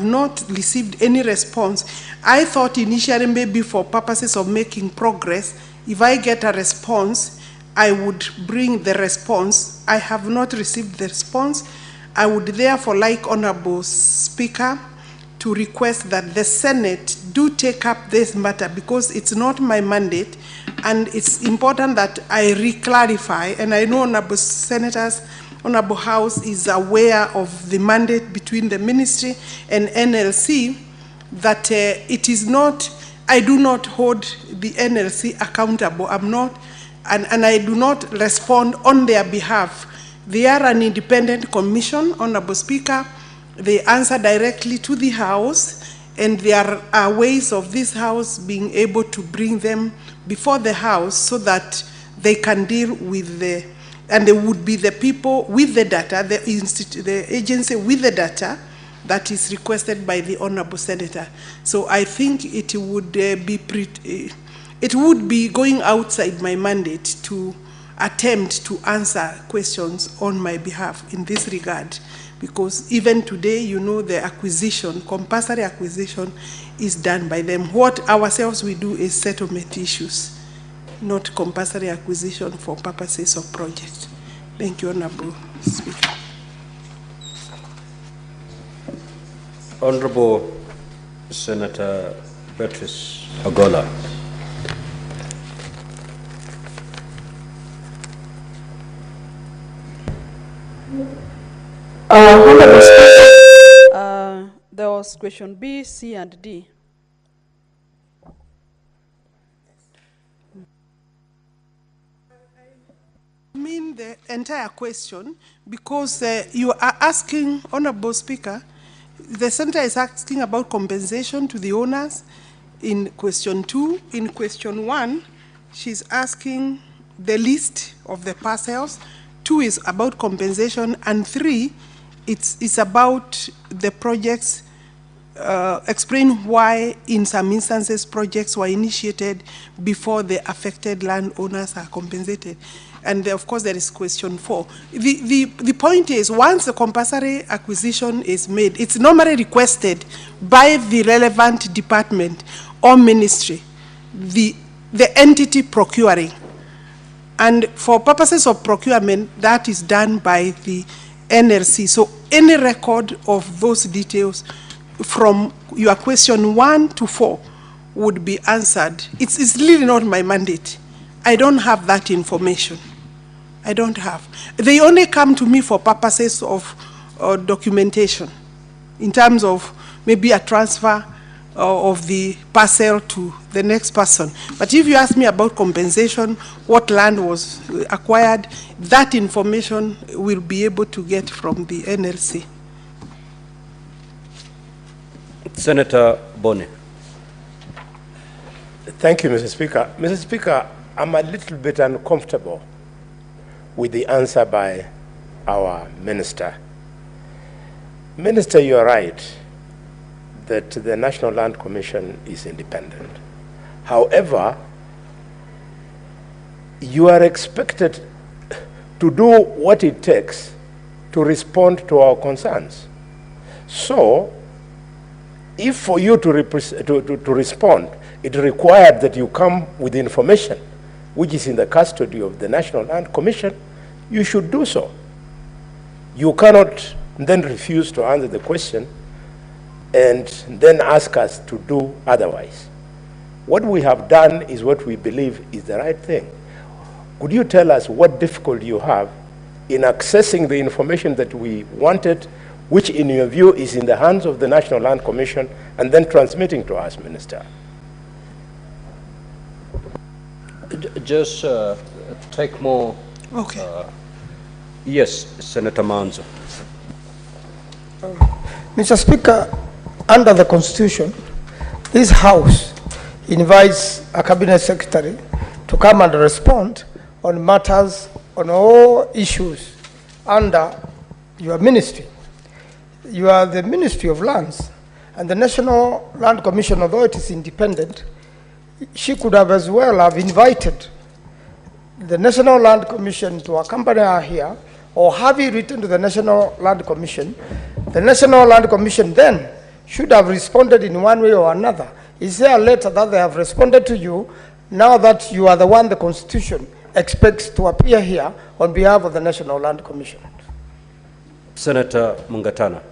not received any response. I thought initially maybe for purposes of making progress, if I get a response, I would bring the response. I have not received the response. I would therefore like Honorable Speaker to request that the Senate do take up this matter, because it's not my mandate, and it's important that I re-clarify, and I know Honorable Senators, Honorable House is aware of the mandate between the Ministry and NLC, that it is not, I do not hold the NLC accountable. I'm not, and I do not respond on their behalf. They are an independent commission, Honorable Speaker. They answer directly to the House, and there are ways of this House being able to bring them before the House so that they can deal with the, and they would be the people with the data, the agency with the data that is requested by the Honorable Senator. So I think it would it would be going outside my mandate to attempt to answer questions on my behalf in this regard, because even today, you know, the acquisition, compulsory acquisition, is done by them. What ourselves we do is settlement issues, not compulsory acquisition for purposes of project. Thank you, Honorable Speaker. Honorable Senator Beatrice Agola. Honorable Speaker, there was question B, C, and D. I mean the entire question, because you are asking, Honorable Speaker, the Senator is asking about compensation to the owners in question 2. In question 1, she's asking the list of the parcels. 2 is about compensation, and 3, it's about the projects, explain why in some instances projects were initiated before the affected landowners are compensated. And of course there is question 4. The point is, once the compulsory acquisition is made, it's normally requested by the relevant department or ministry, the entity procuring. And for purposes of procurement, that is done by the NLC. So any record of those details from your question 1 to 4 would be answered. It's really not my mandate. I don't have that information. I don't have. They only come to me for purposes of documentation, in terms of maybe a transfer of the parcel to the next person. But if you ask me about compensation, what land was acquired, that information will be able to get from the NLC. Senator Bone. Thank you, Mr. Speaker. Mr. Speaker, I'm a little bit uncomfortable with the answer by our minister. Minister, you are right that the National Land Commission is independent. However, you are expected to do what it takes to respond to our concerns. So, if for you to respond, it required that you come with information which is in the custody of the National Land Commission, you should do so. You cannot then refuse to answer the question and then ask us to do otherwise. What we have done is what we believe is the right thing. Could you tell us what difficulty you have in accessing the information that we wanted, which in your view is in the hands of the National Land Commission, and then transmitting to us, Minister? Just take more. Okay. Yes, Senator Manzo. Mr. Speaker, under the Constitution, this House invites a Cabinet Secretary to come and respond on matters, on all issues under your ministry. You are the Ministry of Lands, and the National Land Commission, although it is independent, she could have as well have invited the National Land Commission to accompany her here, or have you written to the National Land Commission. The National Land Commission then should have responded in one way or another. Is there a letter that they have responded to you now that you are the one the Constitution expects to appear here on behalf of the National Land Commission? Senator Mungatana.